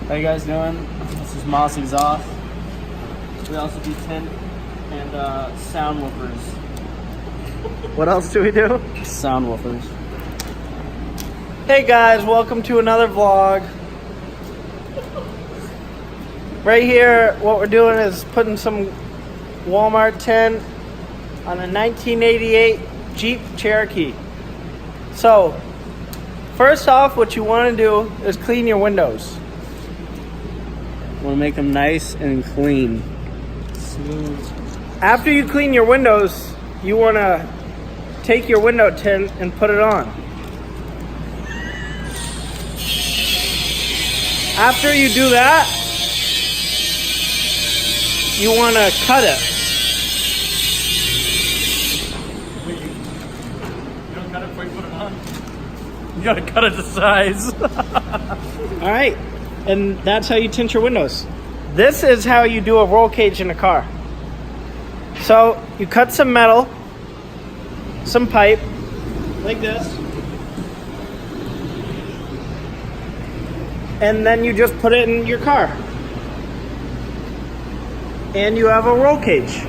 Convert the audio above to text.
How you guys doing? This is Moss Exhaust. We also do tint and sound woofers. What else do we do? Sound woofers. Hey guys, welcome to another vlog. Right here, what we're doing is putting some Walmart tint on a 1988 Jeep Cherokee. So, first off, what you want to do is clean your windows. Want to make them nice and clean. Smooth. After you clean your windows, you want to take your window tint and put it on. After you do that, you want to cut it. You don't cut it before you put it on? You gotta cut it to size. All right, and that's how you tint your windows. This is how you do a roll cage in a car. So you cut some metal, some pipe, like this, and then you just put it in your car. And you have a roll cage.